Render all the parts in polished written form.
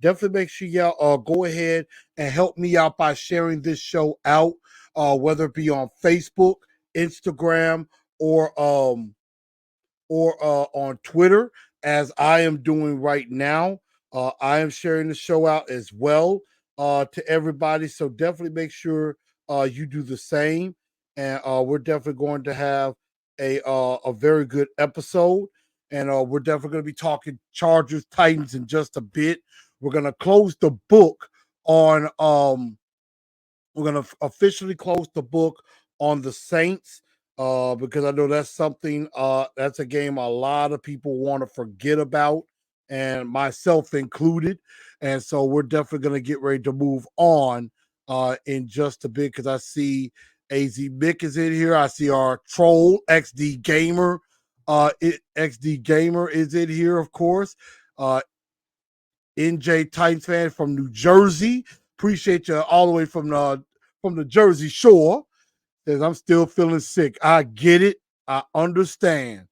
definitely make sure y'all go ahead and help me out by sharing this show out, whether it be on Facebook, Instagram, or on Twitter, as I am doing right now. I am sharing the show out as well to everybody. So definitely make sure you do the same. And we're definitely going to have a very good episode. And we're definitely going to be talking Chargers, Titans in just a bit. We're going to close the book on we're going to officially close the book on the Saints because I know that's something, that's a game a lot of people want to forget about, and myself included. And so we're definitely going to get ready to move on in just a bit because I see AZ Mick is in here. I see our troll, XD Gamer. XD Gamer is in here, of course. NJ Titans fan from New Jersey. Appreciate you all the way from the Jersey Shore. Says I'm still feeling sick. I get it. I understand.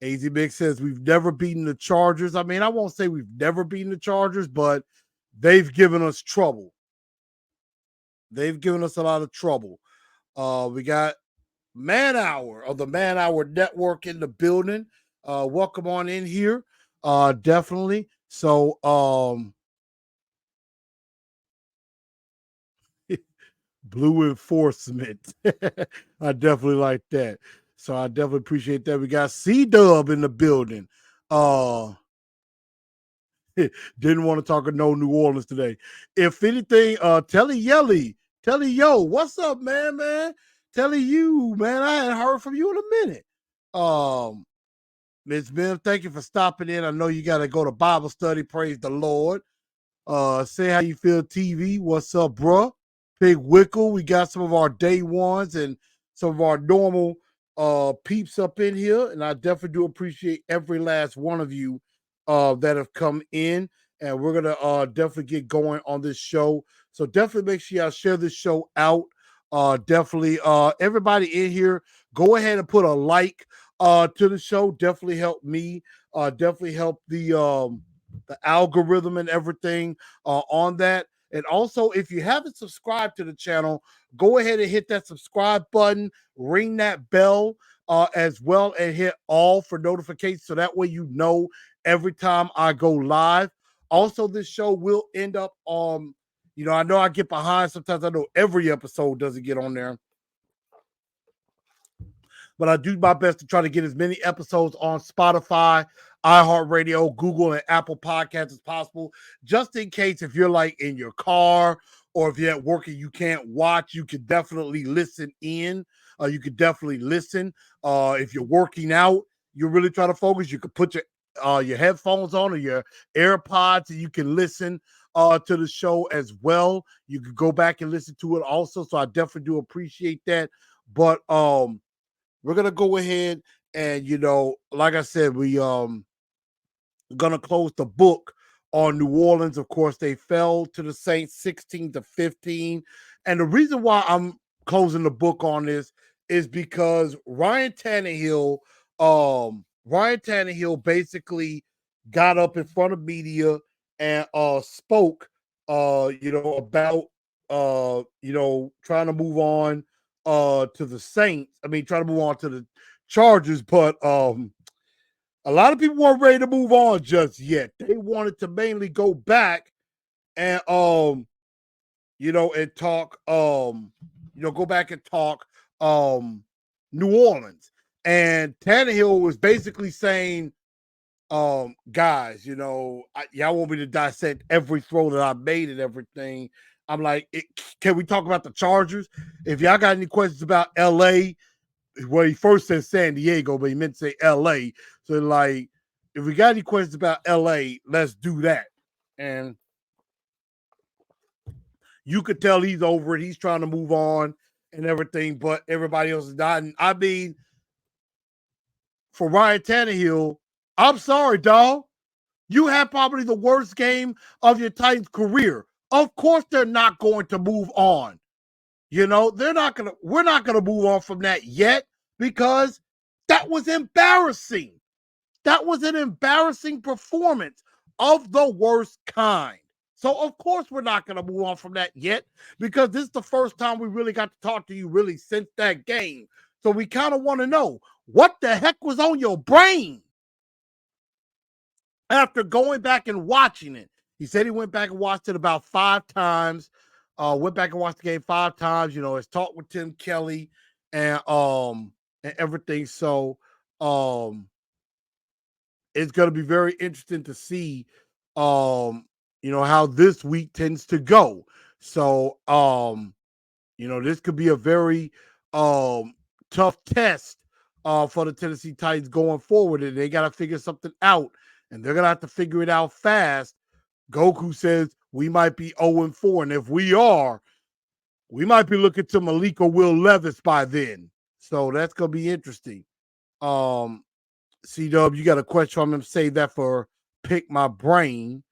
AZ Big says we've never beaten the Chargers. I mean, I won't say we've never beaten the Chargers, but they've given us trouble. They've given us a lot of trouble. We got Man Hour of the Man Hour Network in the building. Welcome on in here. Definitely. So Blue enforcement. I definitely like that. So I definitely appreciate that. We got C Dub in the building. Didn't want to talk of no New Orleans today. If anything, Telly Yelly, Telly Yo, what's up, man? Telly you, man. I hadn't heard from you in a minute. Ms. Bim, thank you for stopping in. I know you got to go to Bible study. Praise the Lord. Say how you feel, TV. What's up, bruh? Big Wickle. We got some of our day ones and some of our normal peeps up in here. And I definitely do appreciate every last one of you that have come in. And we're gonna definitely get going on this show. So definitely make sure y'all share this show out. Definitely everybody in here, go ahead and put a like to the show. Definitely help me. Definitely help the algorithm and everything on that. And also, if you haven't subscribed to the channel, go ahead and hit that subscribe button, ring that bell as well, and hit all for notifications so that way you know every time I go live. Also, this show will end up on, I know I get behind sometimes. I know every episode doesn't get on there, but I do my best to try to get as many episodes on Spotify, iHeartRadio, Google, and Apple Podcasts as possible, just in case if you're like in your car or if you're at work and you can't watch, you can definitely listen in. You can definitely listen. If you're working out, you're really trying to focus, you can put your headphones on or your AirPods and you can listen to the show as well. You can go back and listen to it also. So I definitely do appreciate that. But we're gonna go ahead and like I said, we gonna close the book on New Orleans. Of course, they fell to the Saints 16-15. And the reason why I'm closing the book on this is because Ryan Tannehill basically got up in front of media and spoke about trying to move on to the Saints. I mean, trying to move on to the Chargers, but a lot of people weren't ready to move on just yet. They wanted to mainly go back and and talk go back and talk New Orleans. And Tannehill was basically saying, guys, y'all want me to dissect every throw that I made and everything. I'm like, can we talk about the Chargers? If y'all got any questions about LA, well, he first said San Diego, but he meant to say LA. So, like, if we got any questions about LA, let's do that. And you could tell he's over it. He's trying to move on and everything, but everybody else is not. And I mean, for Ryan Tannehill, I'm sorry, dog. You had probably the worst game of your Titans career. Of course, they're not going to move on. We're not gonna move on from that yet because that was embarrassing. That was an embarrassing performance of the worst kind. So, of course, we're not going to move on from that yet because this is the first time we really got to talk to you really since that game. So we kind of want to know what the heck was on your brain after going back and watching it. He said he went back and watched it about 5 times. Went back and watched the game 5 times. You know, his talk with Tim Kelly and everything. So it's going to be very interesting to see you know, how this week tends to go. So you know, this could be a very tough test for the Tennessee Titans going forward, and they got to figure something out, and they're gonna have to figure it out fast. Goku says we might be 0-4, and if we are, we might be looking to Malik or Will Levis by then. So that's gonna be interesting. C-Dub, you got a question from him? Save that for Pick My Brain.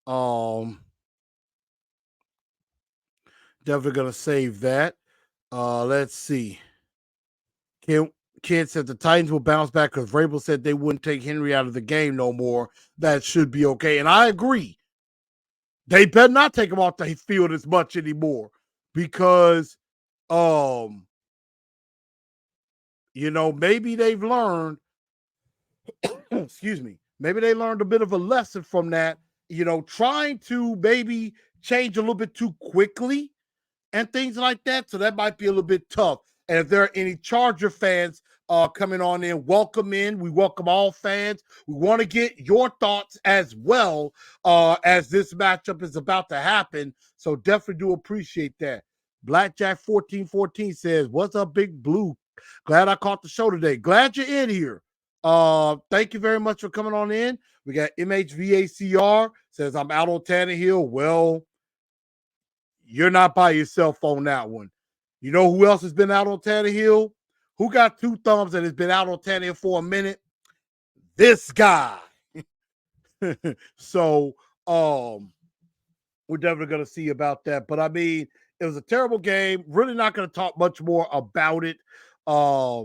Definitely gonna save that. Let's see. Kid said the Titans will bounce back because Vrabel said they wouldn't take Henry out of the game no more. That should be okay. And I agree. They better not take him off the field as much anymore because, you know, maybe they've learned, excuse me, maybe they learned a bit of a lesson from that, you know, trying to maybe change a little bit too quickly and things like that. So that might be a little bit tough. And if there are any Charger fans coming on in, welcome in. We welcome all fans. We want to get your thoughts as well as this matchup is about to happen. So definitely do appreciate that. Blackjack 1414 says, what's up, Big Blue? Glad I caught the show today. Glad you're in here. Thank you very much for coming on in. We got MHVACR says, I'm out on Tannehill. Well, you're not by yourself on that one. You know who else has been out on Tannehill? Who got 2 thumbs and has been out on Tannehill for a minute? This guy. So we're definitely going to see about that. But I mean, it was a terrible game. Really not going to talk much more about it. I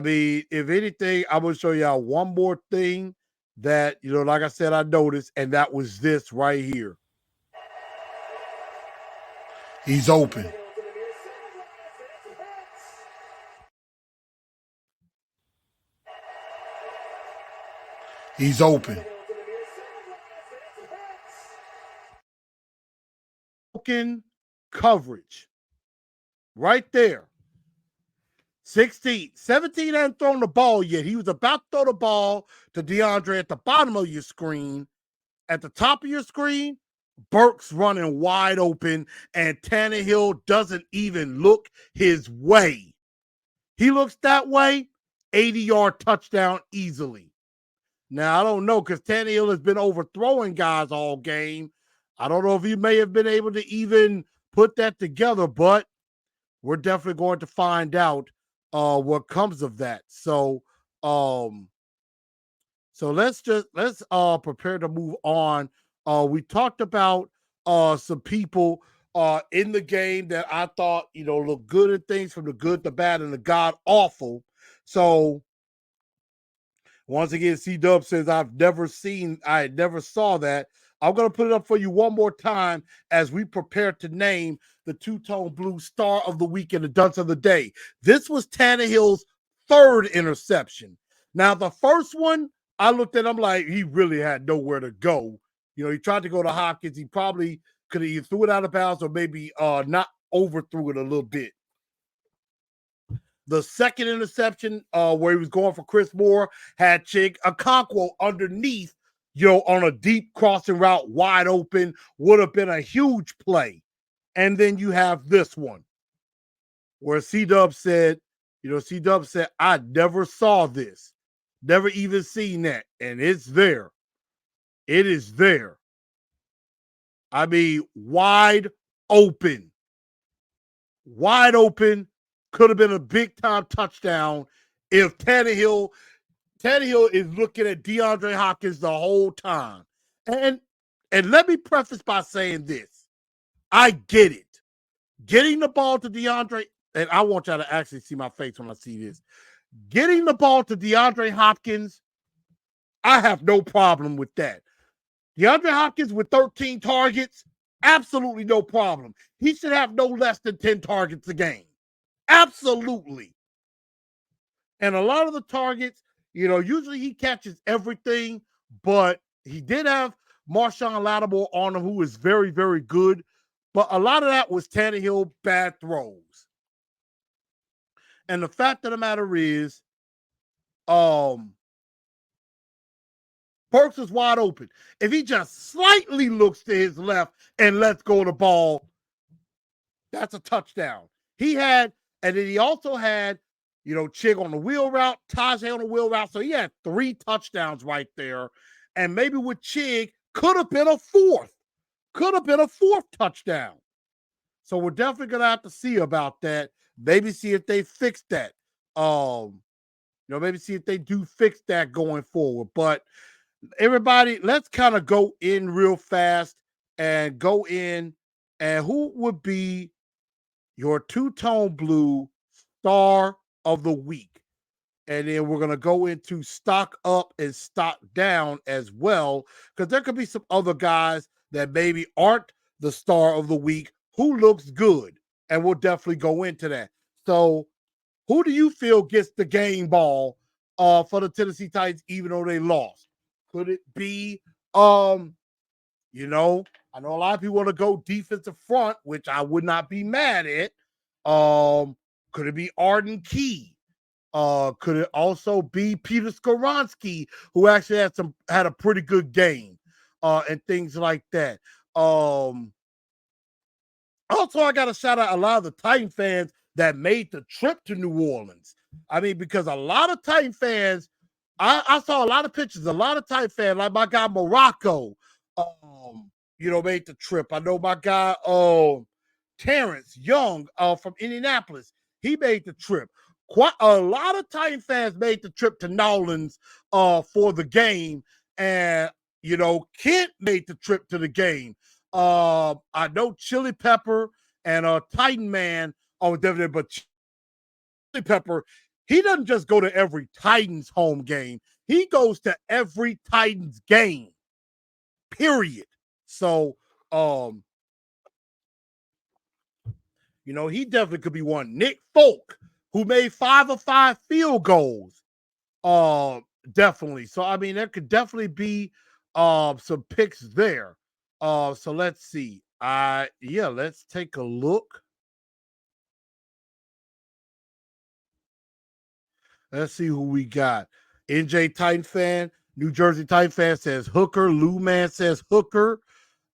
mean, if anything, I'm going to show y'all one more thing that, you know, like I said, I noticed, and that was this right here. He's open. He's open. Coverage. Right there. 17 hadn't thrown the ball yet. He was about to throw the ball to DeAndre at the bottom of your screen. At the top of your screen, Burks running wide open, and Tannehill doesn't even look his way. He looks that way, 80-yard touchdown easily. Now, I don't know because Tannehill has been overthrowing guys all game. I don't know if he may have been able to even put that together, but we're definitely going to find out what comes of that. So let's prepare to move on. We talked about some people in the game that I thought, you know, look good at things, from the good, the bad, and the god awful. So once again, C-Dub says, I never saw that. I'm going to put it up for you one more time as we prepare to name the two-tone blue star of the week and the dunce of the day. This was Tannehill's 3rd interception. Now, the first one, I looked at him like he really had nowhere to go. You know, he tried to go to Hopkins. He probably could have either threw it out of bounds or maybe not overthrew it a little bit. The second interception, where he was going for Chris Moore, had Chig Okonkwo underneath, you know, on a deep crossing route, wide open, would have been a huge play. And then you have this one, where C-Dub said, I never saw this. Never even seen that. And it's there. It is there. I mean, wide open. Wide open. Could have been a big-time touchdown if Tannehill is looking at DeAndre Hopkins the whole time. And let me preface by saying this. I get it. Getting the ball to DeAndre, and I want y'all to actually see my face when I see this. Getting the ball to DeAndre Hopkins, I have no problem with that. DeAndre Hopkins with 13 targets, absolutely no problem. He should have no less than 10 targets a game. Absolutely. And a lot of the targets, usually he catches everything, but he did have Marshawn Lattimore on him, who is very, very good. But a lot of that was Tannehill bad throws. And the fact of the matter is, Burks is wide open. If he just slightly looks to his left and lets go of the ball, that's a touchdown. And then he also had, Chig on the wheel route, Tajay on the wheel route. So he had 3 touchdowns right there. And maybe with Chig, could have been a fourth touchdown. So we're definitely going to have to see about that. Maybe see if they fix that. Maybe see if they do fix that going forward. But everybody, let's kind of go in real fast and go in. And who would be your two-tone blue star of the week? And then we're going to go into stock up and stock down as well, because there could be some other guys that maybe aren't the star of the week who looks good. And we'll definitely go into that. So who do you feel gets the game ball for the Tennessee Titans, even though they lost? Could it be, I know a lot of people want to go defensive front, which I would not be mad at. Could it be Arden Key? Could it also be Peter Skoronski, who actually had a pretty good game, and things like that. Also, I got to shout out a lot of the Titan fans that made the trip to New Orleans. I mean, because a lot of Titan fans, I saw a lot of pictures, a lot of Titan fans, like my guy Morocco, made the trip. I know my guy Terrence Young from Indianapolis, he made the trip. Quite a lot of Titan fans made the trip to Nolans for the game, and Kent made the trip to the game. I know Chili Pepper and Titan Man on definitely, but Chili Pepper, he doesn't just go to every Titans home game. He goes to every Titans game. Period. So, he definitely could be one. Nick Folk, who made 5 of 5 field goals. Definitely. So, I mean, there could definitely be some picks there. So let's see. Let's take a look. Let's see who we got. NJ Titan fan, New Jersey Titan fan says Hooker. Lou Man says Hooker.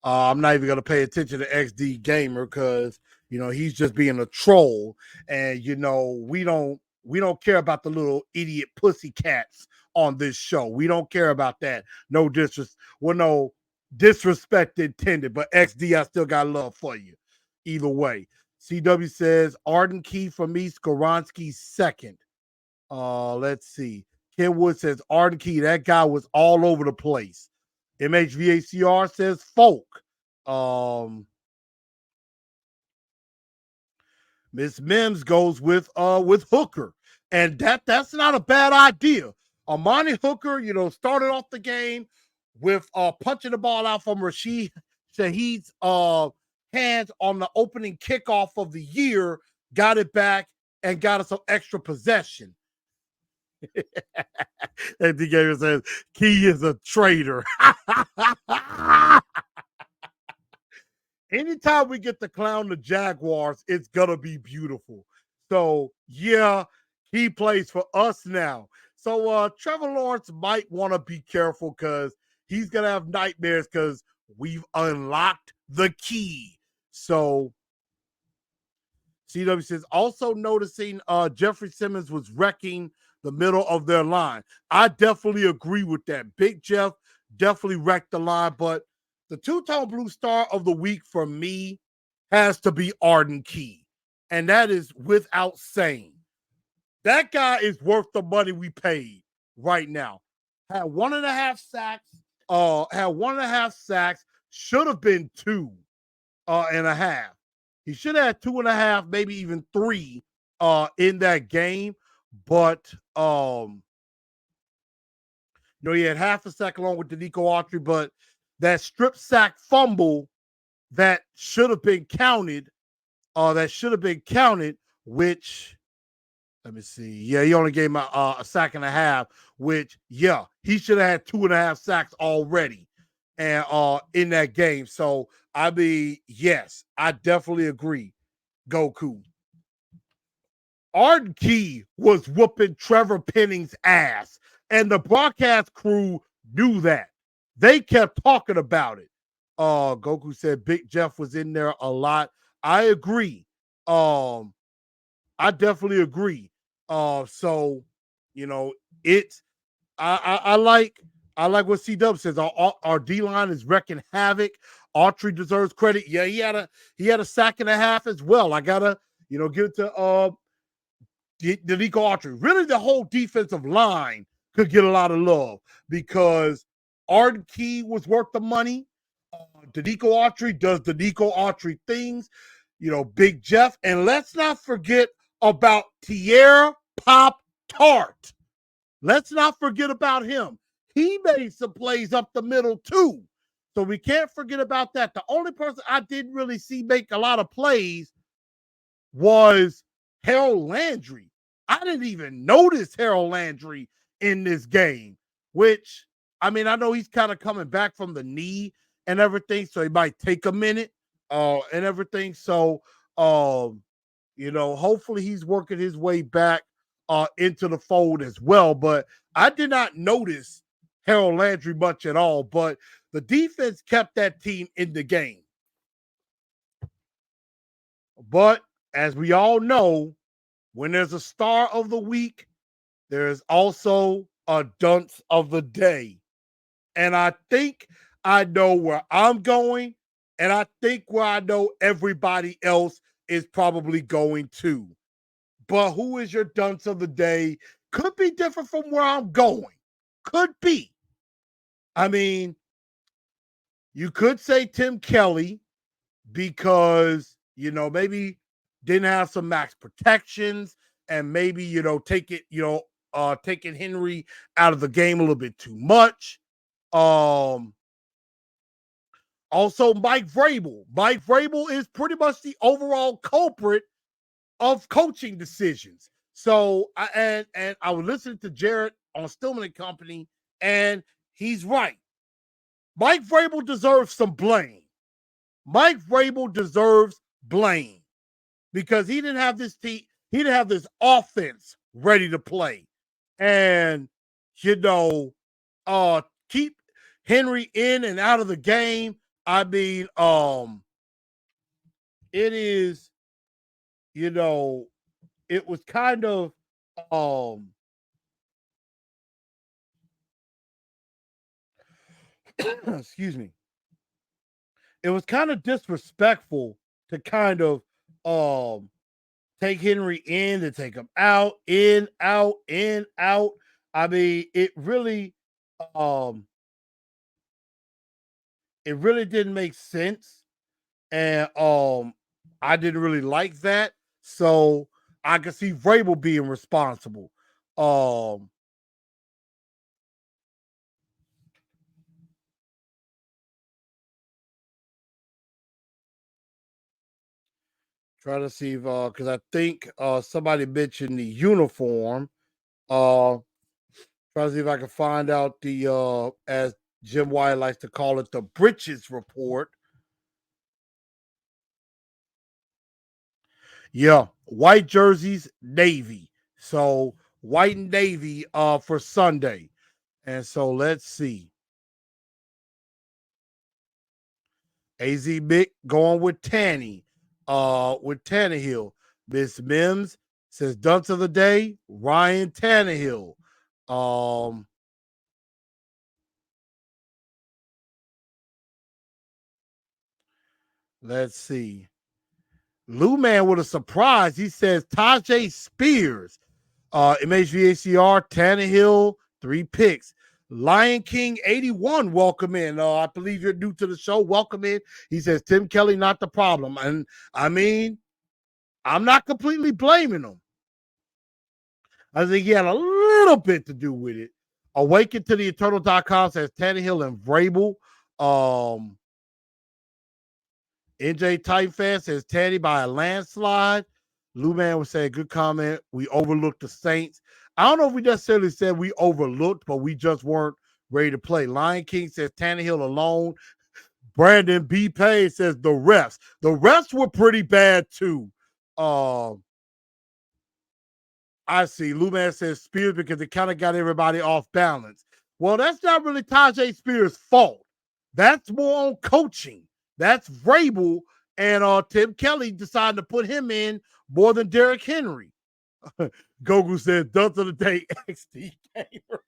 I'm not even going to pay attention to XD Gamer because, he's just being a troll. And, we don't care about the little idiot pussy cats on this show. We don't care about that. No disrespect intended. But XD, I still got love for you. Either way. CW says Arden Key for me, Skoronski second. Let's see. Kenwood says Arden Key. That guy was all over the place. MHVACR says Folk. Miss Mims goes with Hooker. And that's not a bad idea. Amani Hooker, started off the game with punching the ball out from Rashid Shaheed's hands on the opening kickoff of the year, got it back, and got us some extra possession. And the gamer says, Key is a traitor. Anytime we get to clown the Jaguars, it's going to be beautiful. So, yeah, he plays for us now. So, Trevor Lawrence might want to be careful because he's going to have nightmares because we've unlocked the key. So, CW says, also noticing Jeffrey Simmons was wrecking the middle of their line. I definitely agree with that. Big Jeff definitely wrecked the line, but the two-tone blue star of the week for me has to be Arden Key, and that is without saying. That guy is worth the money we paid right now. Had 1.5 sacks, should have been 2.5. He should have had 2.5, maybe even 3 in that game. But he had half a sack along with Danico Autry, but that strip sack fumble that should have been counted, which, let me see. Yeah, he only gave him a sack and a half, which, yeah, he should have had 2.5 sacks already and in that game. So, I mean, yes, I definitely agree, Goku. Arden Key was whooping Trevor Penning's ass, and the broadcast crew knew that. They kept talking about it. Goku said Big Jeff was in there a lot. I agree. I definitely agree. So you know, it's I like what C-Dub says. Our D line is wrecking havoc. Autry deserves credit. Yeah, he had a sack and a half as well. I gotta give it to Danico Autry. Really, the whole defensive line could get a lot of love because Arden Key was worth the money. Danico Autry does Danico Autry things. Big Jeff. And let's not forget about Tierra Pop Tart. Let's not forget about him. He made some plays up the middle too. So we can't forget about that. The only person I didn't really see make a lot of plays was Harold Landry. I didn't even notice Harold Landry in this game, which, I mean, I know he's kind of coming back from the knee and everything, so he might take a minute and everything. So, hopefully he's working his way back into the fold as well. But I did not notice Harold Landry much at all, but the defense kept that team in the game. But as we all know, when there's a star of the week, there's also a dunce of the day. And I think I know where I'm going, and I think where I know everybody else is probably going to. But who is your dunce of the day? Could be different from where I'm going. Could be. I mean, you could say Tim Kelly because, maybe didn't have some max protections and maybe, taking Henry out of the game a little bit too much. Also, Mike Vrabel. Mike Vrabel is pretty much the overall culprit of coaching decisions. So, I was listening to Jared on Stillman and Company, and he's right. Mike Vrabel deserves some blame. Mike Vrabel deserves blame because he didn't have this team. He didn't have this offense ready to play, and keep Henry in and out of the game. I mean, it is, it was kind of, excuse me. It was kind of disrespectful to kind of take Henry in and take him out, in, out, in, out. I mean, it really didn't make sense. And I didn't really like that. So I could see Vrabel being responsible. Try to see if because I think somebody mentioned the uniform. Try to see if I can find out the as Jim White likes to call it, the britches report. Yeah, white jerseys, navy. So white and navy for Sunday. And so let's see. AZ Mick going with Tanny, with Tannehill. Miss Mims says dunce of the day, Ryan Tannehill. Let's see. Lou Man with a surprise. He says Tajay Spears, MHVACR, Tannehill, 3 picks. Lion King 81, welcome in. I believe you're new to the show. Welcome in. He says Tim Kelly not the problem. And I mean, I'm not completely blaming him. I think he had a little bit to do with it. Awaken to the Eternal.com says Tannehill and Vrabel. NJ Titan fan says Tanny by a landslide. Lou Man was saying, good comment. We overlooked the Saints. I don't know if we necessarily said we overlooked, but we just weren't ready to play. Lion King says Tannehill alone. Brandon B. Payne says the refs. The refs were pretty bad too. I see. Lou Man says Spears because it kind of got everybody off balance. Well, that's not really Tajay Spears' fault. That's more on coaching. That's Vrabel and Tim Kelly decided to put him in more than Derrick Henry. Gogu says, "Dunce of the day, XD Gamer."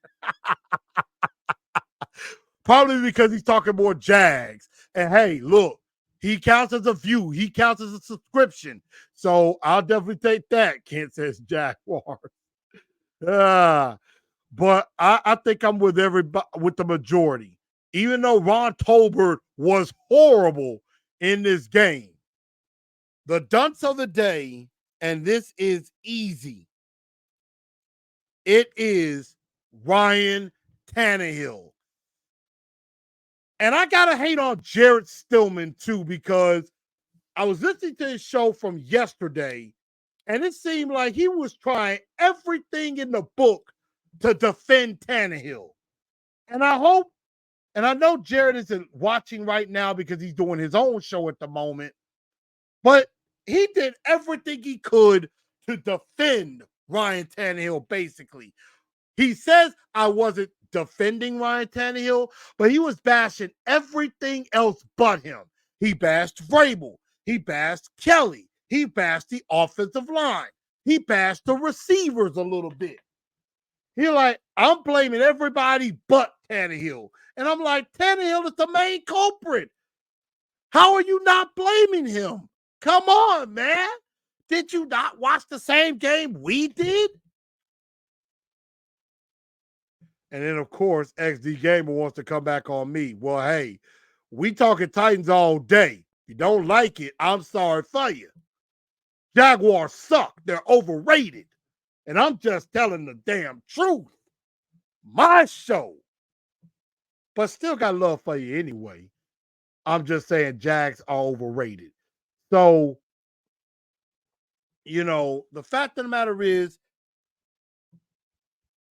Probably because he's talking more Jags. And hey, look, he counts as a view. He counts as a subscription. So I'll definitely take that. Kent says Jaguars. But I think I'm with everybody, with the majority. Even though Ron Tolbert was horrible in this game. The dunce of the day, and this is easy. It is Ryan Tannehill. And I got to hate on Jared Stillman, too, because I was listening to his show from yesterday, and it seemed like he was trying everything in the book to defend Tannehill. And I hope, and I know Jared isn't watching right now because he's doing his own show at the moment, but he did everything he could to defend Ryan Tannehill, basically. He says I wasn't defending Ryan Tannehill, but he was bashing everything else but him. He bashed Vrabel. He bashed Kelly. He bashed the offensive line. He bashed the receivers a little bit. He's like, I'm blaming everybody but Tannehill. And I'm like, Tannehill is the main culprit. How are you not blaming him? Come on, man. Did you not watch the same game we did? And then, of course, XD Gamer wants to come back on me. Well, hey, we talking Titans all day. If you don't like it, I'm sorry for you. Jaguars suck. They're overrated. And I'm just telling the damn truth. My show. But still got love for you anyway. I'm just saying Jags are overrated. So, the fact of the matter is,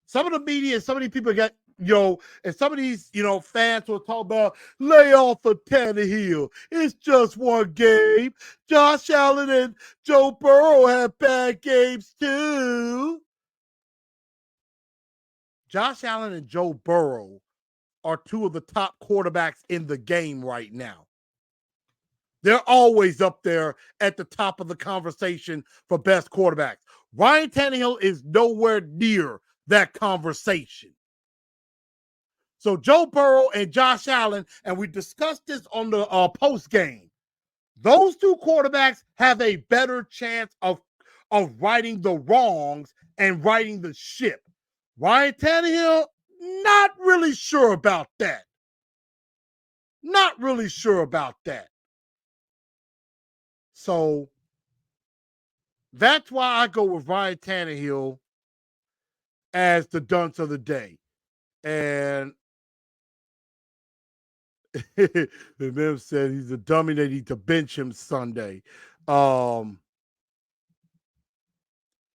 some of the media, some of these people got, and some of these, fans will talk about lay off of Tannehill. It's just one game. Josh Allen and Joe Burrow have bad games too. Josh Allen and Joe Burrow are two of the top quarterbacks in the game right now. They're always up there at the top of the conversation for best quarterbacks. Ryan Tannehill is nowhere near that conversation. So Joe Burrow and Josh Allen, and we discussed this on the post game, those two quarterbacks have a better chance of righting the wrongs and righting the ship. Ryan Tannehill, not really sure about that. Not really sure about that. So that's why I go with Ryan Tannehill as the dunce of the day. And the Mem said he's a dummy. They need to bench him Sunday.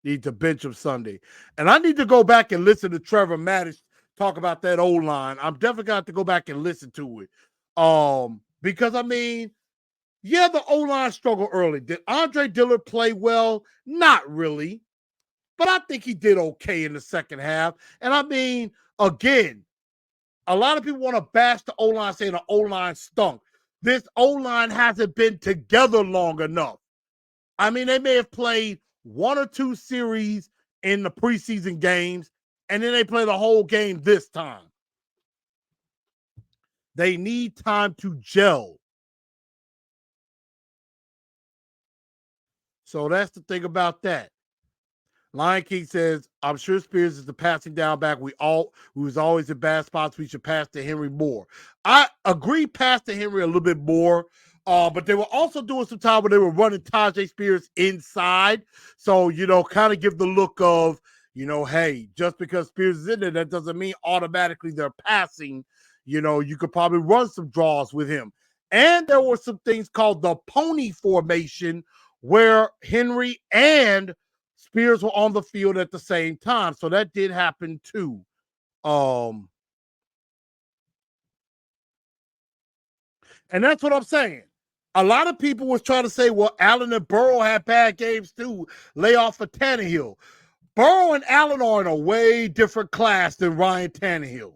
Need to bench him Sunday. And I need to go back and listen to Trevor Mattis talk about that O-line. I'm definitely going to have to go back and listen to it. Because, yeah, the O-line struggled early. Did Andre Dillard play well? Not really. But I think he did okay in the second half. And again, a lot of people want to bash the O-line saying the O-line stunk. This O-line hasn't been together long enough. They may have played one or two series in the preseason games, and then they play the whole game this time. They need time to gel. So that's the thing about that. Lion King says, I'm sure Spears is the passing down back. We was always in bad spots. We should pass to Henry more. I agree, pass to Henry a little bit more. But they were also doing some time where they were running Tajay Spears inside. So, kind of give the look of, hey, just because Spears is in there, that doesn't mean automatically they're passing, You could probably run some draws with him. And there were some things called the pony formation where Henry and Spears were on the field at the same time. So that did happen too. And that's what I'm saying. A lot of people was trying to say, well, Allen and Burrow had bad games too. Lay off of Tannehill. Burrow and Allen are in a way different class than Ryan Tannehill.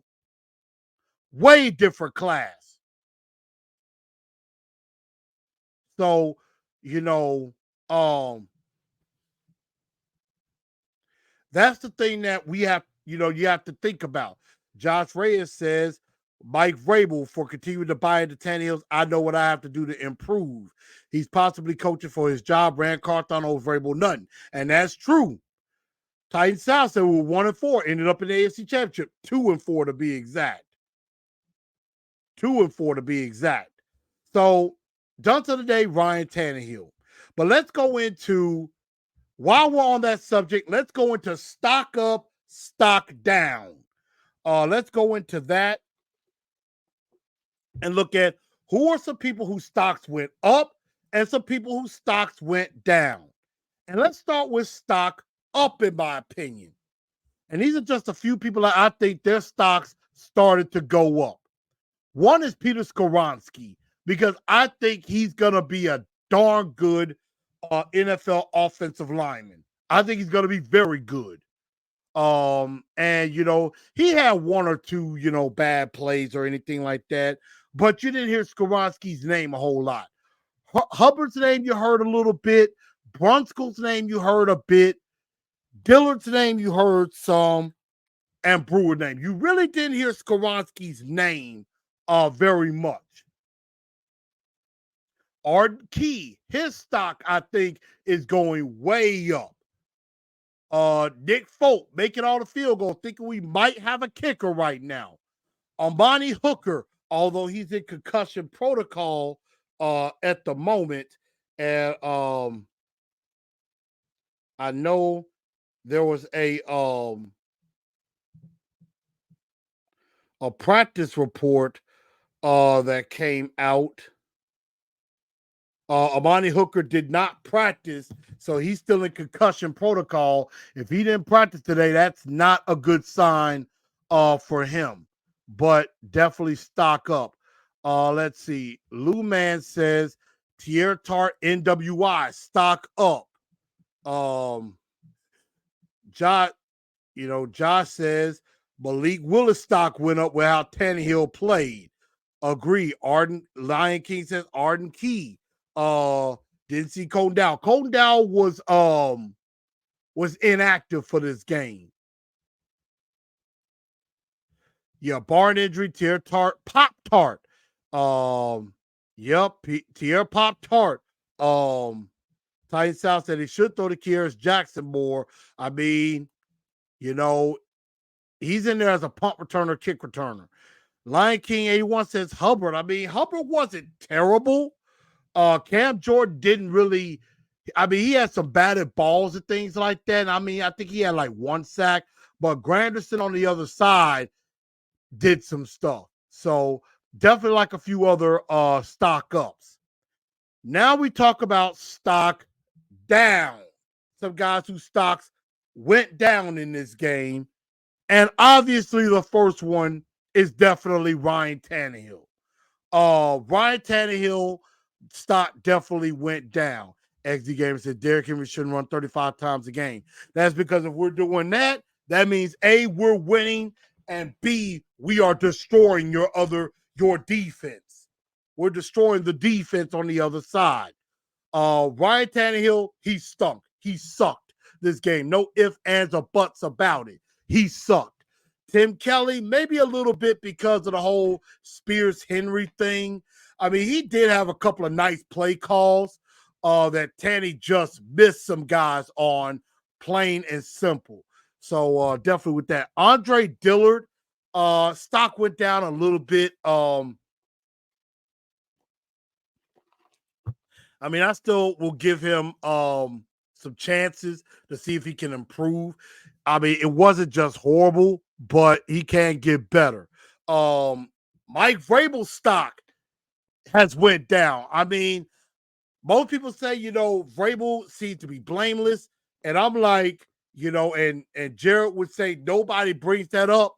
Way different class. So, that's the thing that we have, you have to think about. Josh Reyes says, Mike Vrabel for continuing to buy into Tannehill's, I know what I have to do to improve. He's possibly coaching for his job. Rand Carthon over Vrabel, nothing. And that's true. Titans South said we were 1-4, ended up in the AFC Championship, 2-4 to be exact. 2-4 to be exact. So, done to the day, Ryan Tannehill. But let's go into, while we're on that subject, let's go into stock up, stock down. Let's go into that and look at who are some people whose stocks went up and some people whose stocks went down. And let's start with stock up, in my opinion. And these are just a few people that I think their stocks started to go up. One is Peter Skoronski, because I think he's going to be a darn good NFL offensive lineman. I think he's going to be very good. And, he had one or two, bad plays or anything like that, but you didn't hear Skoronski's name a whole lot. Hubbard's name you heard a little bit. Brunskill's name you heard a bit. Dillard's name you heard some. And Brewer's name. You really didn't hear Skoronski's name very much. Arden Key, his stock, I think, is going way up. Nick Folk making all the field goals, thinking we might have a kicker right now. Amani Hooker, although he's in concussion protocol at the moment, and I know there was a practice report that came out. Amani Hooker did not practice, so he's still in concussion protocol. If he didn't practice today, that's not a good sign for him. But definitely stock up. Let's see. Lou Man says Tier Tart NWI stock up. Josh says Malik Willis stock went up with how Tannehill played. Agree. Lion King says Arden Key. Didn't see Colton Dow. Colton Dow was inactive for this game. Yeah, barn injury, Tier Tart, Pop Tart. Tier Pop Tart. Titan South said he should throw to Kyrus Jackson more. I mean, he's in there as a punt returner, kick returner. Lion King 81 says Hubbard. I mean, Hubbard wasn't terrible. Cam Jordan didn't really, he had some batted balls and things like that. I think he had like one sack, but Granderson on the other side did some stuff. So definitely like a few other stock ups. Now we talk about stock down. Some guys whose stocks went down in this game. And obviously the first one is definitely Ryan Tannehill. Ryan Tannehill stock definitely went down. XD Gamer said Derrick Henry shouldn't run 35 times a game. That's because if we're doing that, that means A, we're winning, and B, we are destroying your defense. We're destroying the defense on the other side. Ryan Tannehill, he stunk. He sucked this game. No ifs, ands, or buts about it. He sucked. Tim Kelly, maybe a little bit because of the whole Spears-Henry thing. He did have a couple of nice play calls that Tanny just missed some guys on, plain and simple. So definitely with that. Andre Dillard, stock went down a little bit. I still will give him some chances to see if he can improve. It wasn't just horrible, but he can get better. Mike Vrabel's stock has went down. I mean, most people say, Vrabel seems to be blameless. And I'm like, and Jared would say nobody brings that up.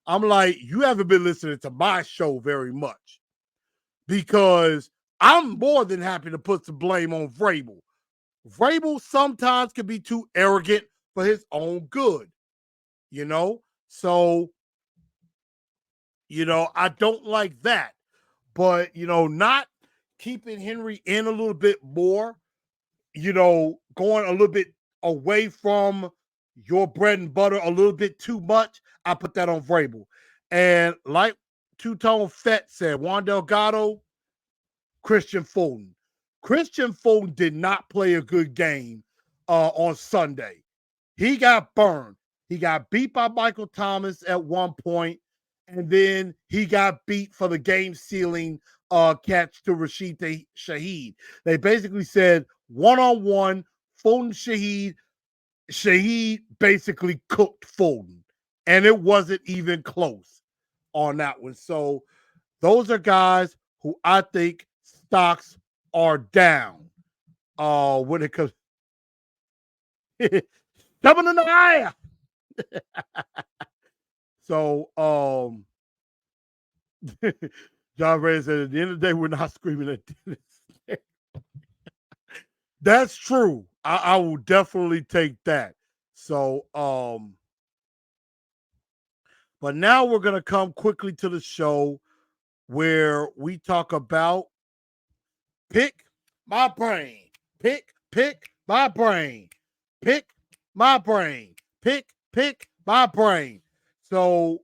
I'm like, you haven't been listening to my show very much, because I'm more than happy to put some blame on Vrabel. Vrabel sometimes can be too arrogant for his own good, So, I don't like that. But, not keeping Henry in a little bit more, going a little bit away from your bread and butter a little bit too much, I put that on Vrabel. And like Two-Tone Fett said, Juan Delgado, Christian Fulton. Christian Fulton did not play a good game on Sunday. He got burned. He got beat by Michael Thomas at one point, and then he got beat for the game-sealing catch to Rashid Shaheed. They basically said one-on-one, Fulton Shaheed. Shaheed basically cooked Fulton, and it wasn't even close on that one. So those are guys who I think stocks are down when it comes. Coming in the eye. So, John Ray said, at the end of the day, we're not screaming at Dennis. That's true. I will definitely take that. So, but now we're going to come quickly to the show where we talk about pick my brain, pick my brain, pick my brain, pick my brain. So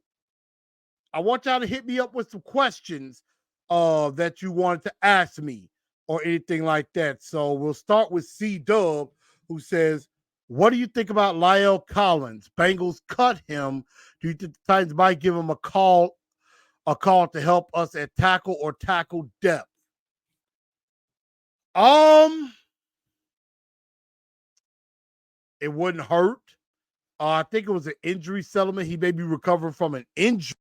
I want y'all to hit me up with some questions that you wanted to ask me or anything like that. So we'll start with C Dub, who says, what do you think about Lyle Collins? Bengals cut him. Do you think the Titans might give him a call to help us at tackle or tackle depth? It wouldn't hurt. I think it was an injury settlement. He may be recovering from an injury.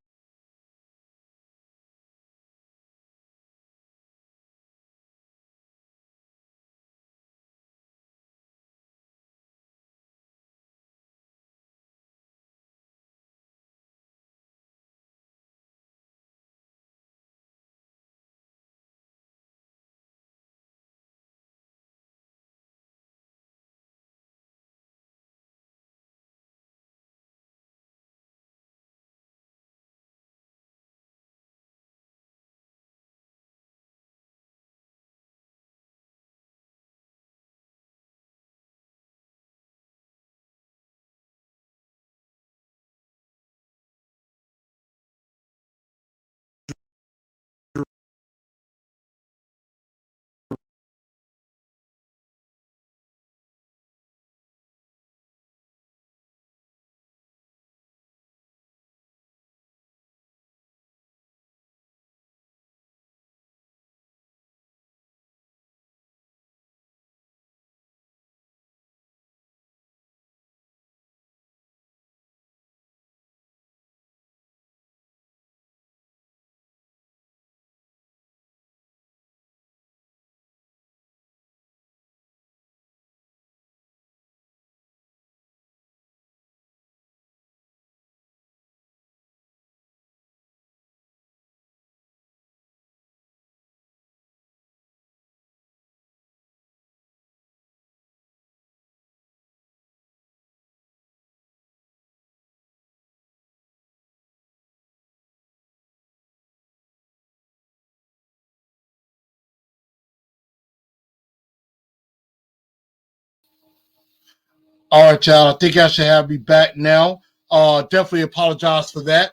All right, y'all. I think I should have me back now. Definitely apologize for that.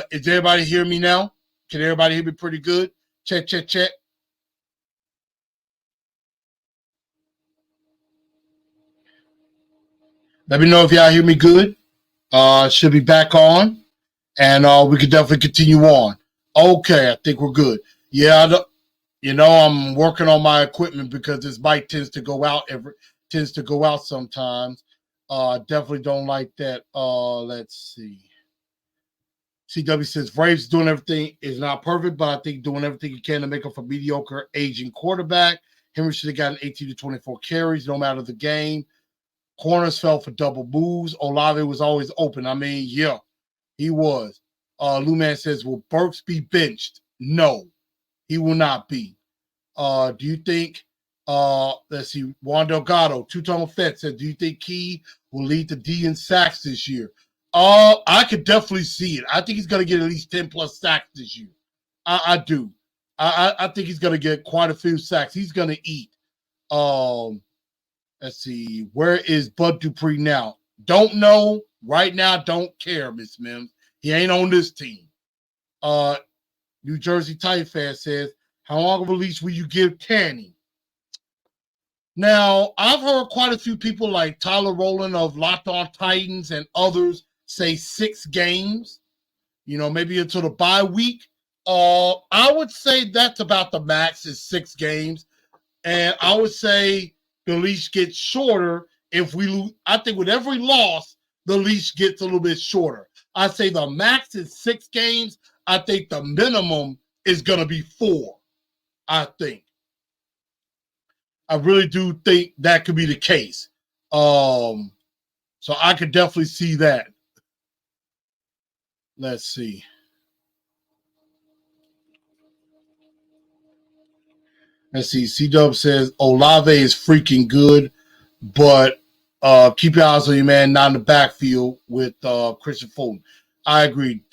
Is everybody hear me now? Can everybody hear me pretty good? Check, check, check. Let me know if y'all hear me good. Should be back on, and we could definitely continue on. Okay, I think we're good. Yeah, I'm working on my equipment because this mic tends to go out sometimes. Definitely don't like that. Let's see. CW says Braves doing everything is not perfect, but I think doing everything he can to make up for mediocre aging quarterback. Henry should have gotten 18 to 24 carries, no matter the game. Corners fell for double moves. Olave was always open. I mean, yeah, he was. Lou Man says, will Burks be benched? No, he will not be. Do you think, let's see, Juan Delgado, two-tone Fed said, do you think Key will lead the D in sacks this year? I could definitely see it. I think he's going to get at least 10 plus sacks this year. I do. I think he's going to get quite a few sacks. He's going to eat. Let's see. Where is Bud Dupree now? Don't know. Right now, don't care, Miss Mims. He ain't on this team. New Jersey Titan fan says, how long of a leash will you give Tanny? Now, I've heard quite a few people like Tyler Rowland of Locked On Titans and others say 6 games, maybe until the bye week. I would say that's about the max is 6 games. And I would say the leash gets shorter if we lose. I think with every loss, the leash gets a little bit shorter. I say the max is 6 games. I think the minimum is going to be 4, I think. I really do think that could be the case. So I could definitely see that. Let's see. C-Dub says Olave is freaking good, but keep your eyes on your man, not in the backfield with Christian Fulton. I agree.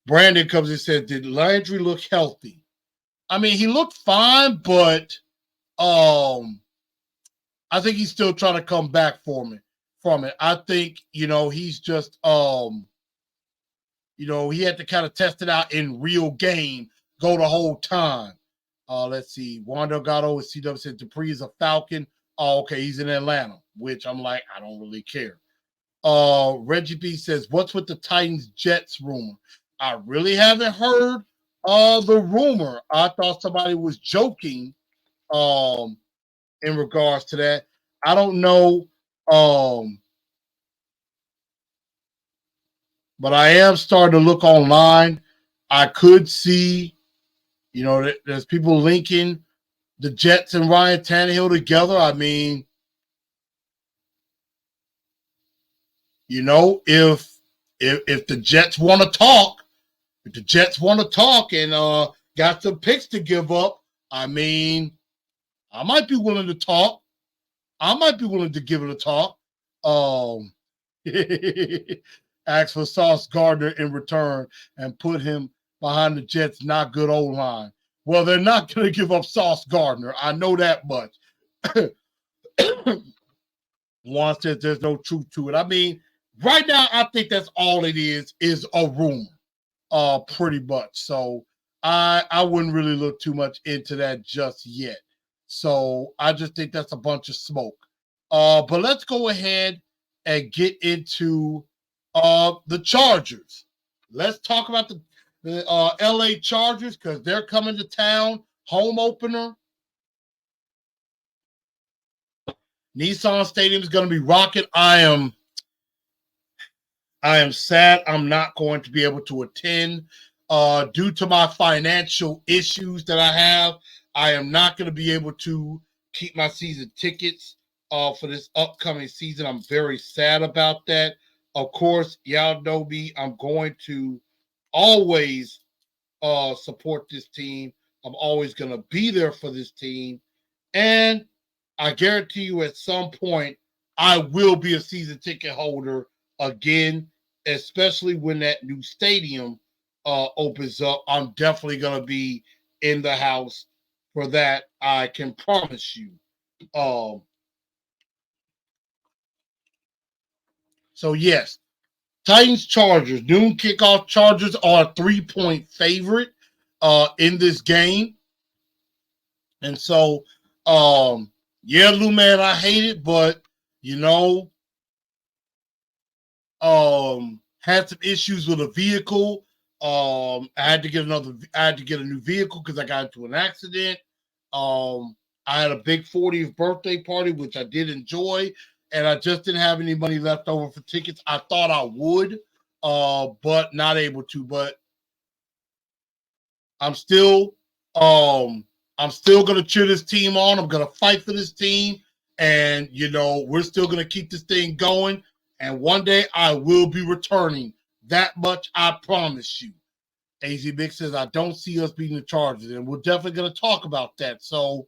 Brandon comes and says, did Landry look healthy? I mean, he looked fine, but I think he's still trying to come back from it. I think, he's just, he had to kind of test it out in real game, go the whole time. Let's see. Juan Delgado with CW said Dupree is a Falcon. Oh, okay, he's in Atlanta, which I'm like, I don't really care. Reggie B says, what's with the Titans Jets rumor? I really haven't heard the rumor. I thought somebody was joking in regards to that. I don't know. But I am starting to look online. I could see, there's people linking the Jets and Ryan Tannehill together. I mean, if the Jets want to talk, and got some picks to give up, I mean, I might be willing to talk. I might be willing to give it a talk. Ask for Sauce Gardner in return and put him behind the Jets' not good O-line. Well, they're not going to give up Sauce Gardner. I know that much. Juan says there's no truth to it. I mean, right now, I think that's all it is a rumor, pretty much. So I wouldn't really look too much into that just yet. So I just think that's a bunch of smoke. But let's go ahead and get into the Chargers. Let's talk about the LA Chargers because they're coming to town. Home opener. Nissan Stadium is going to be rocking. I am sad I'm not going to be able to attend due to my financial issues that I have. I am not going to be able to keep my season tickets for this upcoming season. I'm very sad about that. Of course, y'all know me. I'm going to always support this team. I'm always going to be there for this team. And I guarantee you at some point, I will be a season ticket holder again, especially when that new stadium opens up. I'm definitely going to be in the house for that. I can promise you. So, yes, Titans Chargers, noon kickoff. Chargers are a 3-point favorite in this game. And so, yeah, Lou Man, I hate it, but had some issues with a vehicle. I had to get a new vehicle because I got into an accident. I had a big 40th birthday party, which I did enjoy, and I just didn't have any money left over for tickets. I thought I would, but not able to. But I'm still gonna cheer this team on. I'm gonna fight for this team, and we're still gonna keep this thing going. And one day I will be returning. That much I promise you. AZ Big says I don't see us beating the Chargers, and we're definitely gonna talk about that. So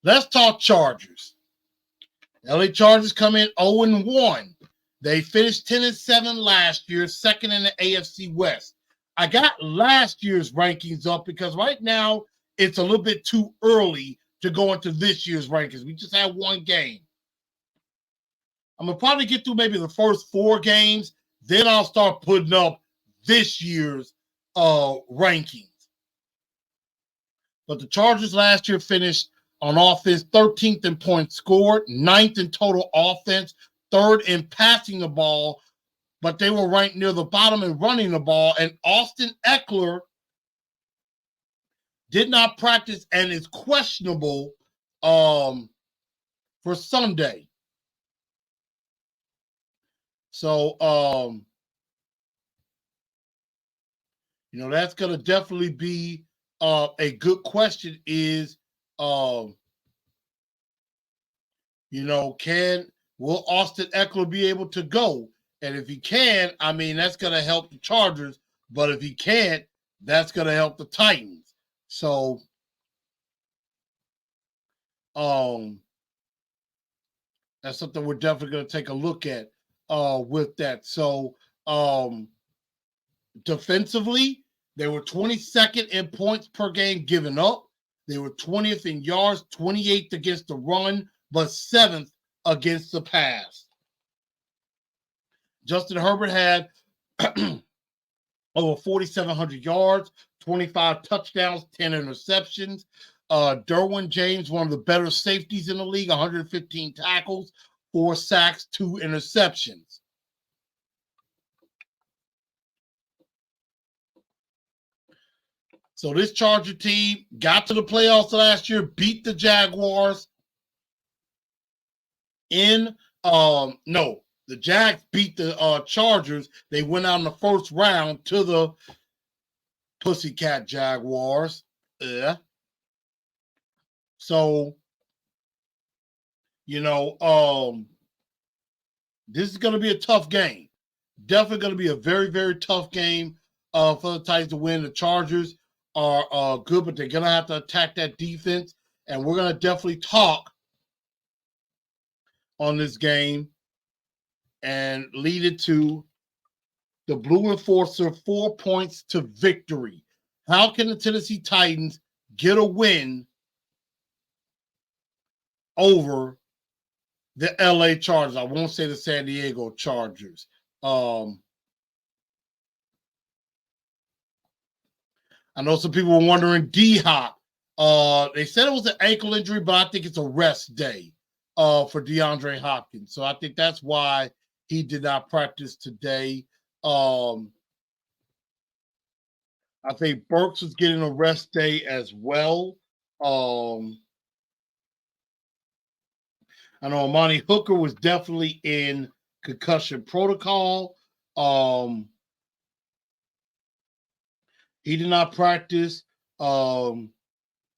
let's talk Chargers. LA Chargers come in 0-1. They finished 10-7 last year, second in the AFC West. I got last year's rankings up because right now it's a little bit too early to go into this year's rankings. We just had one game. I'm going to probably get through maybe the first 4 games. Then I'll start putting up this year's rankings. But the Chargers last year finished on offense 13th in points scored, 9th in total offense, 3rd in passing the ball, but they were ranked near the bottom in running the ball. And Austin Eckler did not practice and is questionable for Sunday. So, that's going to definitely be a good question is, will Austin Eckler be able to go? And if he can, I mean, that's going to help the Chargers. But if he can't, that's going to help the Titans. So, that's something we're definitely going to take a look at with that. So, defensively, they were 22nd in points per game given up. They were 20th in yards, 28th against the run, but 7th against the pass. Justin Herbert had over 4,700 yards, 25 touchdowns, 10 interceptions. Derwin James, one of the better safeties in the league, 115 tackles, 4 sacks, 2 interceptions. So this Charger team got to the playoffs last year, beat the Jaguars the Jags beat the Chargers. They went out in the first round to the Pussycat Jaguars. So, this is going to be a tough game. Definitely going to be a very, very tough game for the Titans to win. The Chargers are good, but they're going to have to attack that defense. And we're going to definitely talk on this game and lead it to the Blue Enforcer 4 points to victory. How can the Tennessee Titans get a win over the LA Chargers? I won't say the San Diego Chargers. I know some people were wondering D-Hop. They said it was an ankle injury, but I think it's a rest day for DeAndre Hopkins. So I think that's why he did not practice today. I think Burks was getting a rest day as well. I know Amani Hooker was definitely in concussion protocol. He did not practice. Fulton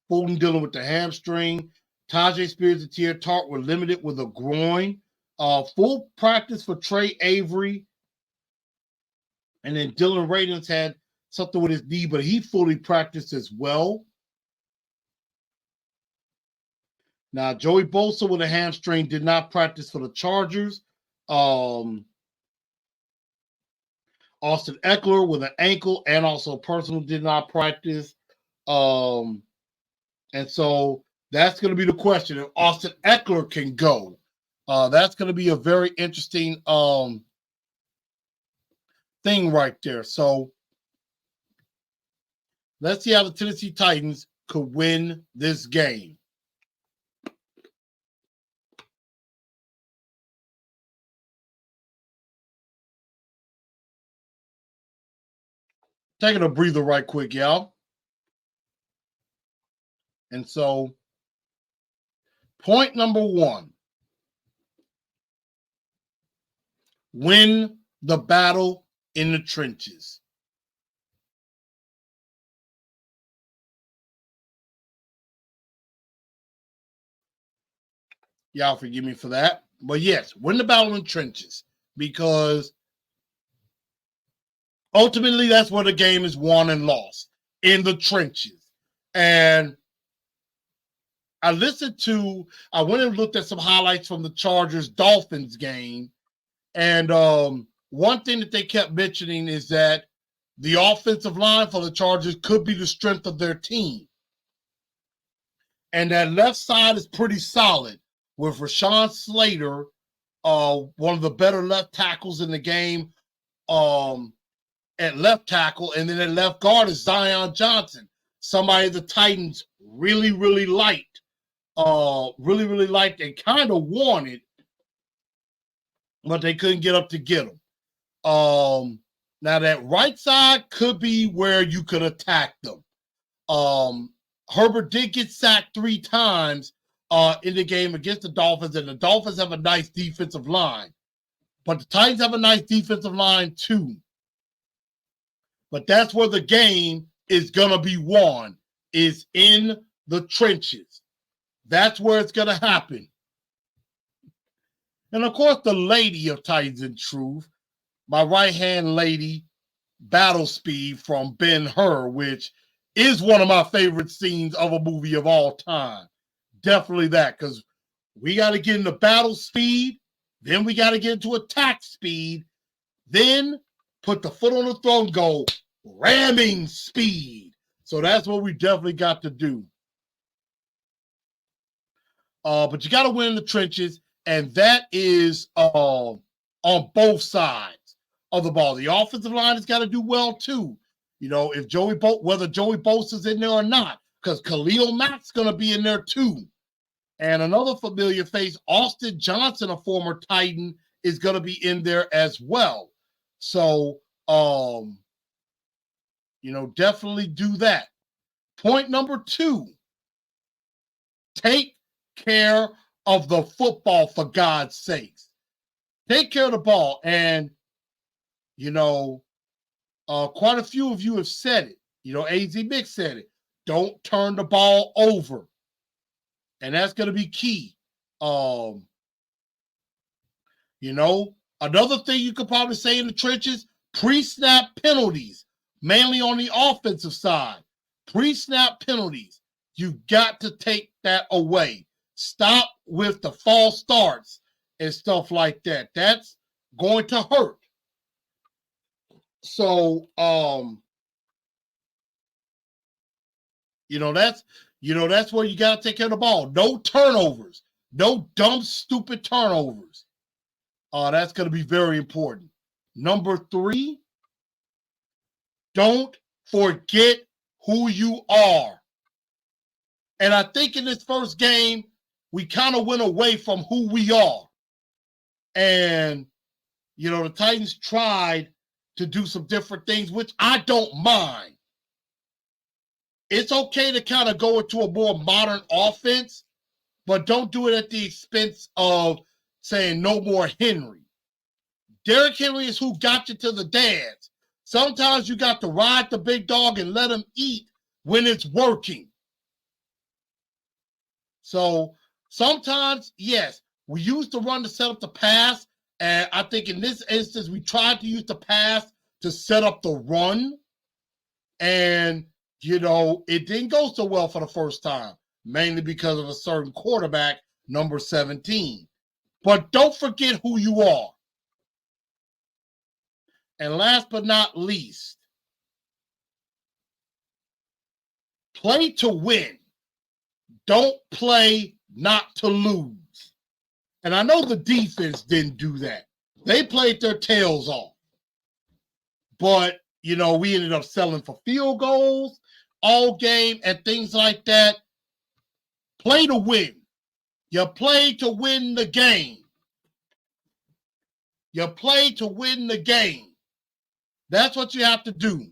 dealing with the hamstring. Tajay Spears and Tier Tart were limited with a groin. Full practice for Trey Avery. And then Dylan Radins had something with his knee, but he fully practiced as well. Now, Joey Bosa with a hamstring did not practice for the Chargers. Austin Eckler with an ankle and also personal did not practice. And so that's going to be the question. If Austin Eckler can go, that's going to be a very interesting thing right there. So let's see how the Tennessee Titans could win this game. Taking a breather right quick, y'all. And so, point number 1. Win the battle in the trenches. Y'all forgive me for that. But yes, win the battle in the trenches, because ultimately that's where the game is won and lost, in the trenches. And I went and looked at some highlights from the Chargers-Dolphins game. And one thing that they kept mentioning is that the offensive line for the Chargers could be the strength of their team. And that left side is pretty solid, with Rashawn Slater, one of the better left tackles in the game, at left tackle, and then at left guard is Zion Johnson, somebody the Titans really, really liked, and kind of wanted, but they couldn't get up to get him. Now that right side could be where you could attack them. Herbert did get sacked 3 times in the game against the Dolphins, and the Dolphins have a nice defensive line. But the Titans have a nice defensive line too. But that's where the game is going to be won, is in the trenches. That's where it's going to happen. And of course, the lady of Titans in Truth, my right-hand lady, Battle Speed from Ben-Hur, which is one of my favorite scenes of a movie of all time. Definitely that, because we got to get into battle speed, then we got to get into attack speed, then put the foot on the throat and go ramming speed. So that's what we definitely got to do. But you got to win in the trenches, and that is on both sides of the ball. The offensive line has got to do well too. You know, if whether Joey Bosa's in there or not, because Khalil Mack's going to be in there too. And another familiar face, Austin Johnson, a former Titan, is going to be in there as well. So, definitely do that. Point number 2, take care of the football, for God's sakes. Take care of the ball. And, quite a few of you have said it. AZ Mix said it. Don't turn the ball over. And that's going to be key. Another thing you could probably say in the trenches, pre-snap penalties, mainly on the offensive side. Pre-snap penalties. You've got to take that away. Stop with the false starts and stuff like that. That's going to hurt. So, that's where you got to take care of the ball. No turnovers. No dumb, stupid turnovers. That's going to be very important. Number 3, don't forget who you are. And I think in this first game, we kind of went away from who we are. And, the Titans tried to do some different things, which I don't mind. It's okay to kind of go into a more modern offense, but don't do it at the expense of saying no more Henry. Derrick Henry is who got you to the dance. Sometimes you got to ride the big dog and let him eat when it's working. So sometimes, yes, we used to run to set up the pass, and I think in this instance, we tried to use the pass to set up the run, and it didn't go so well for the first time, mainly because of a certain quarterback, number 17. But don't forget who you are. And last but not least, play to win. Don't play not to lose. And I know the defense didn't do that. They played their tails off. But, we ended up selling for field goals all game and things like that. Play to win. You play to win the game. You play to win the game. That's what you have to do.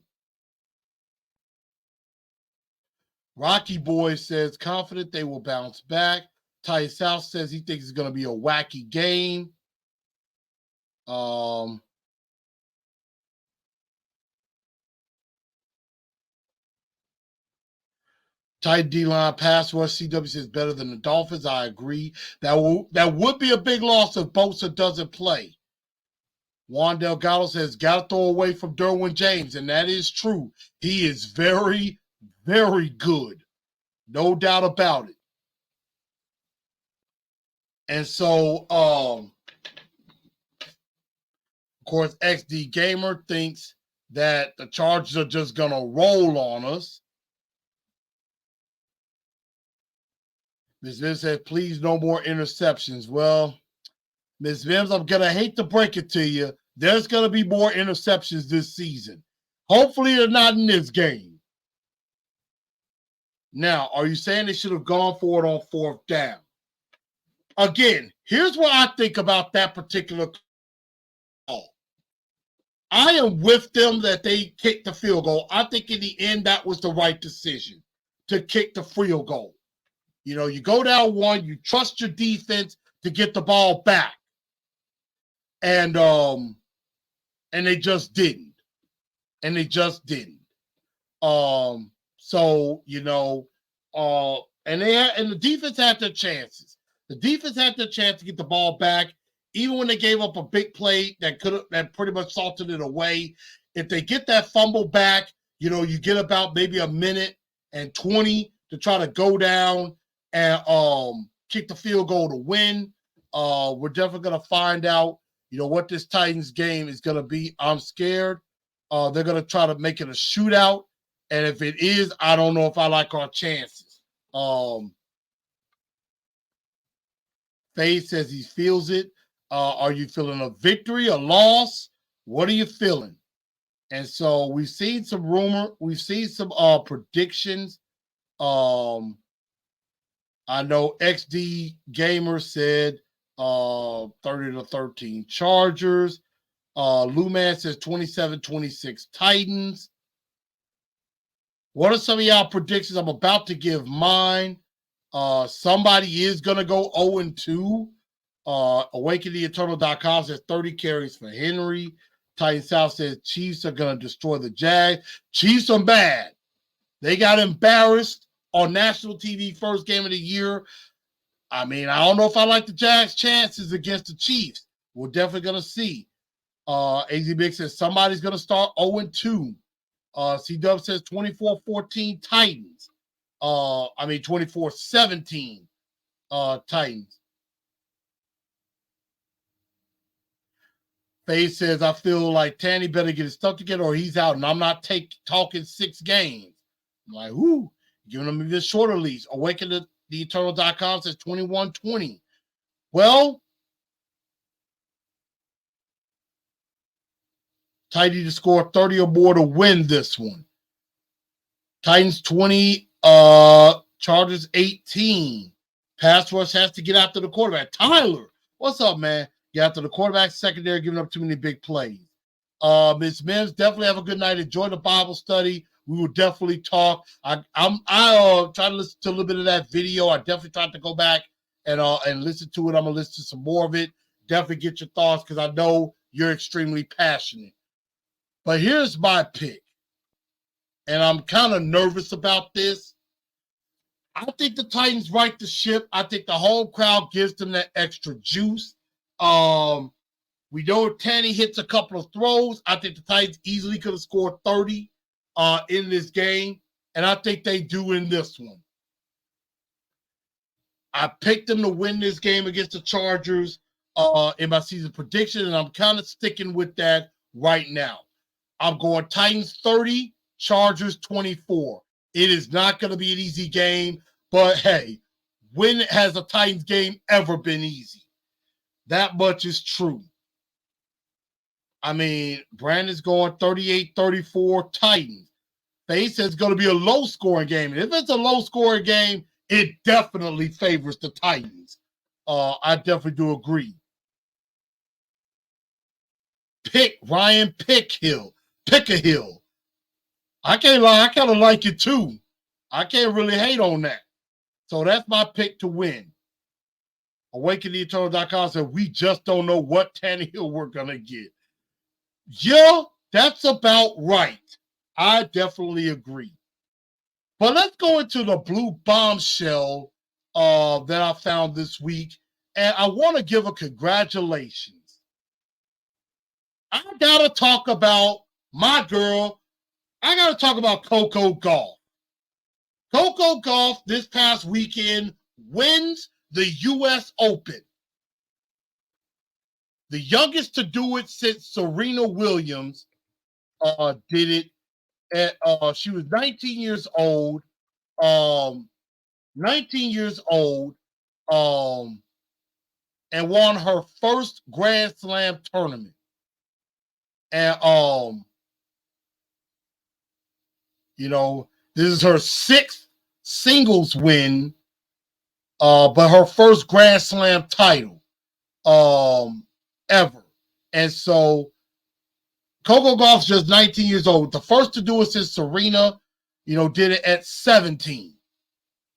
Rocky Boy says, confident they will bounce back. Ty South says he thinks it's going to be a wacky game. Tight D-line pass rush. CW says better than the Dolphins. I agree. That would be a big loss if Bosa doesn't play. Juan Delgado says, got to throw away from Derwin James, and that is true. He is very, very good. No doubt about it. And so, of course, XD Gamer thinks that the Chargers are just going to roll on us. Ms. Vims says, please, no more interceptions. Well, Ms. Vims, I'm going to hate to break it to you. There's going to be more interceptions this season. Hopefully, they're not in this game. Now, are you saying they should have gone for it on fourth down? Again, here's what I think about that particular call. I am with them that they kicked the field goal. I think in the end, that was the right decision to kick the field goal. You know, you go down one, you trust your defense to get the ball back. And they just didn't. And they just didn't. So, you know, and the defense had their chances. The defense had their chance to get the ball back, even when they gave up a big play that pretty much salted it away. If they get that fumble back, you know, you get about maybe a minute and 20 to try to go down and kick the field goal to win. We're definitely going to find out, you know, what this Titans game is going to be. I'm scared. They're going to try to make it a shootout. And if it is, I don't know if I like our chances. Faye says he feels it. Are you feeling a victory, a loss? What are you feeling? And so we've seen some rumor. We've seen some predictions. I know XD Gamer said 30-13 Chargers. Luman says 27-26 Titans. What are some of y'all predictions? I'm about to give mine. Somebody is going to go 0-2. AwakenTheEternal.com says 30 carries for Henry. Titan South says Chiefs are going to destroy the Jags. Chiefs are bad. They got embarrassed on national TV first game of the year. I mean, I don't know if I like the Jags' chances against the Chiefs. We're definitely going to see. AZ Big says somebody's going to start 0-2. CW says 24-14 Titans. 24-17 Titans. Faye says, I feel like Tanny better get his stuff together or he's out, and I'm not talking 6 games. I'm like, whoo, giving him this shorter lease. AwakenTheEternal.com says 21-20. Well, Tidy to score 30 or more to win this one. Titans 20, Chargers 18. Pass rush has to get after the quarterback. Tyler, what's up, man? Get after the quarterback, secondary, giving up too many big plays. Ms. Mims, definitely have a good night. Enjoy the Bible study. We will definitely talk. I try to listen to a little bit of that video. I definitely tried to go back and listen to it. I'm gonna listen to some more of it. Definitely get your thoughts because I know you're extremely passionate. But here's my pick, and I'm kind of nervous about this. I think the Titans right the ship. I think the home crowd gives them that extra juice. We know Tanny hits a couple of throws. I think the Titans easily could have scored 30 in this game, and I think they do in this one. I picked them to win this game against the Chargers in my season prediction, and I'm kind of sticking with that right now. I'm going Titans 30, Chargers 24. It is not going to be an easy game, but hey, when has a Titans game ever been easy? That much is true. I mean, Brandon's going 38-34 Titans. They said it's going to be a low-scoring game. And if it's a low-scoring game, it definitely favors the Titans. I definitely do agree. Ryan Pickhill. I can't lie, I kind of like it too. I can't really hate on that. So that's my pick to win. AwakenTheEternal.com said, we just don't know what Tannehill we're going to get. Yeah, that's about right. I definitely agree. But let's go into the blue bombshell that I found this week. And I want to give a congratulations. I got to talk about my girl. I got to talk about Coco Gauff. Coco Gauff this past weekend wins the U.S. Open. The youngest to do it since Serena Williams did it. She was 19 years old. 19 years old. And won her first Grand Slam tournament. And this is her sixth singles win, but her first Grand Slam title ever. And so Coco Gauff's just 19 years old. The first to do it since Serena, did it at 17.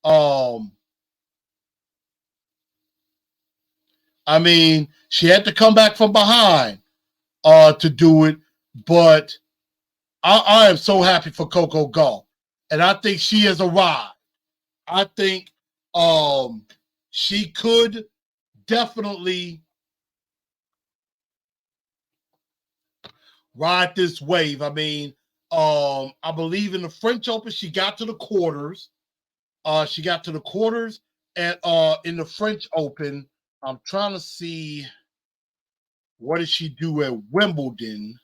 I mean, she had to come back from behind to do it, but I am so happy for Coco Gauff, and I think she has arrived. I think she could definitely ride this wave. I mean, I believe in the French Open, she got to the quarters. She got to the quarters, and in the French Open, I'm trying to see what did she do at Wimbledon.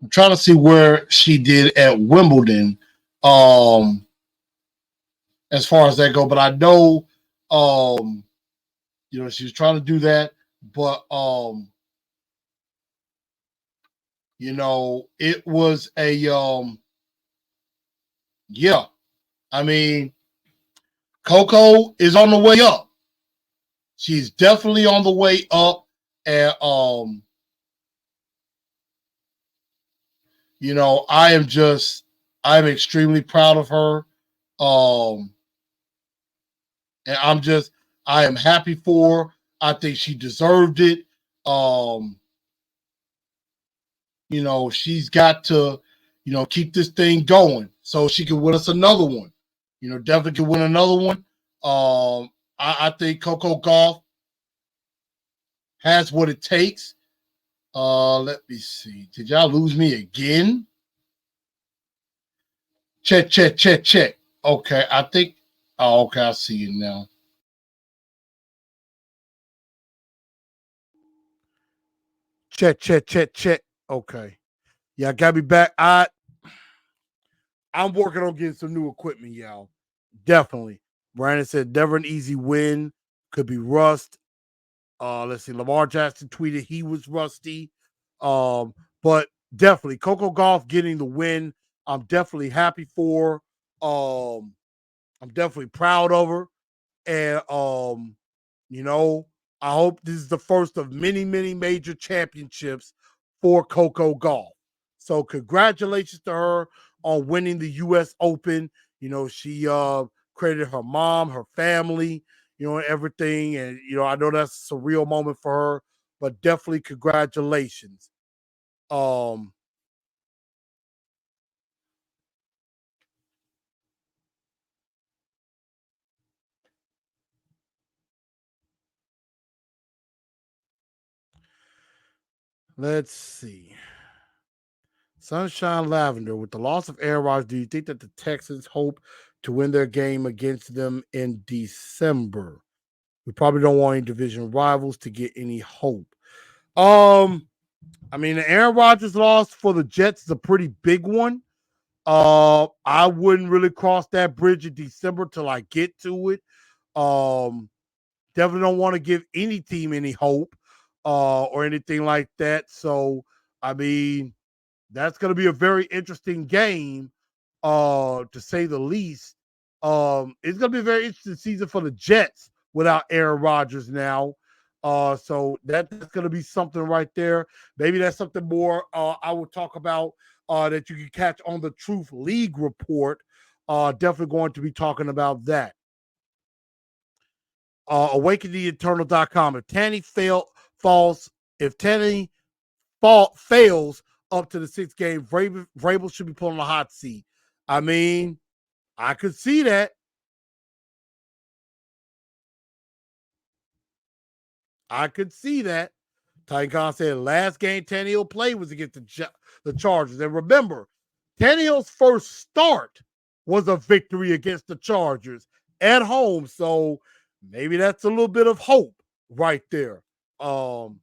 I'm trying to see where she did at Wimbledon, as far as that go. But I know, she was trying to do that, but it was a yeah. I mean, Coco is on the way up. She's definitely on the way up, and I'm extremely proud of her. And I am happy for her. I think she deserved it. She's got to, keep this thing going so she can win us another one. Definitely can win another one. I think Coco Gauff has what it takes. Let me see. Did y'all lose me again? Check. Okay, I think. Oh, okay, I see it now. Check. Okay. Yeah, got me back. I'm working on getting some new equipment, y'all. Definitely. Brandon said never an easy win. Could be rust. Let's see. Lamar Jackson tweeted he was rusty. But definitely Coco Gauff getting the win. I'm definitely happy for her. I'm definitely proud of her. And I hope this is the first of many, many major championships for Coco Gauff. So congratulations to her on winning the US Open. She credited her mom, her family, and everything. And I know that's a surreal moment for her, but definitely congratulations. Let's see. Sunshine Lavender, with the loss of Aaron Rodgers, do you think that the Texans hope to win their game against them in December? We probably don't want any division rivals to get any hope. I mean, the Aaron Rodgers loss for the Jets is a pretty big one. I wouldn't really cross that bridge in December till I get to it. Definitely don't want to give any team any hope or anything like that. So, I mean, that's going to be a very interesting game, to say the least. It's going to be a very interesting season for the Jets without Aaron Rodgers now. So that's going to be something right there. Maybe that's something more I will talk about that you can catch on the Truth League report. Definitely going to be talking about that. AwakenTheEternal.com. If Tanny fails up to the 6th game, Vrabel should be put on the hot seat. I mean, I could see that. I could see that. Titan Khan said the last game Tannehill played was against the Chargers. And remember, Tannehill's first start was a victory against the Chargers at home. So maybe that's a little bit of hope right there. So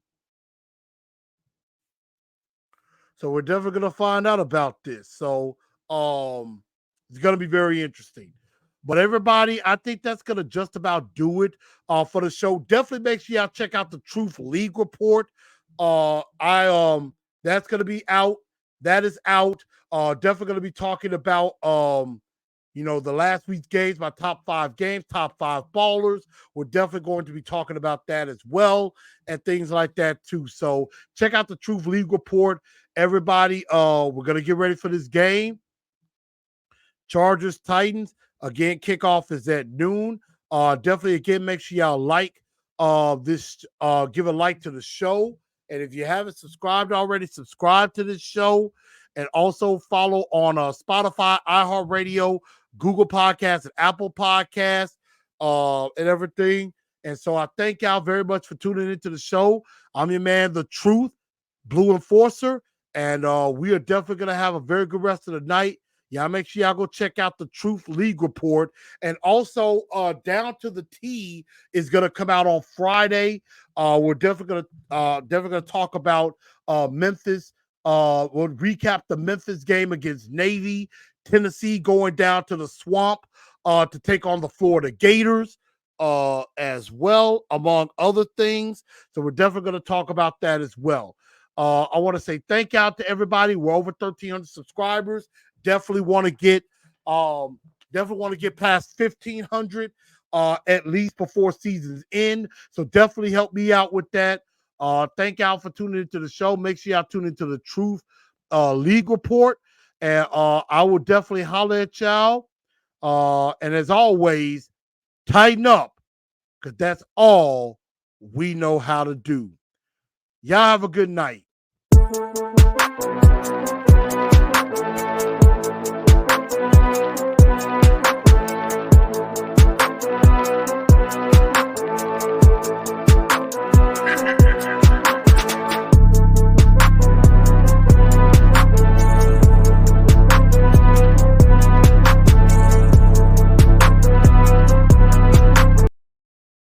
we're definitely going to find out about this. So it's going to be very interesting. But everybody, I think that's going to just about do it for the show. Definitely make sure y'all check out the Truth League report. That's going to be out. That is out. Definitely going to be talking about the last week's games, my top 5 games, top 5 ballers. We're definitely going to be talking about that as well and things like that too. So check out the Truth League report. Everybody, we're going to get ready for this game. Chargers, Titans. Again, kickoff is at noon. Definitely, again, make sure y'all like this. Give a like to the show. And if you haven't subscribed already, subscribe to this show. And also follow on Spotify, iHeartRadio, Google Podcasts, and Apple Podcasts, and everything. And so I thank y'all very much for tuning into the show. I'm your man, The Truth, Blue Enforcer. And we are definitely going to have a very good rest of the night. Y'all make sure y'all go check out the Truth League report. And also, Down to the T is going to come out on Friday. We're definitely gonna talk about Memphis. We'll recap the Memphis game against Navy. Tennessee going down to the Swamp to take on the Florida Gators as well, among other things. So we're definitely going to talk about that as well. I want to say thank you out to everybody. We're over 1,300 subscribers. Definitely want to get past 1,500 at least before season's end. So definitely help me out with that. Thank y'all for tuning into the show. Make sure y'all tune into the Truth League report. And I will definitely holler at y'all. And as always, tighten up, because that's all we know how to do. Y'all have a good night.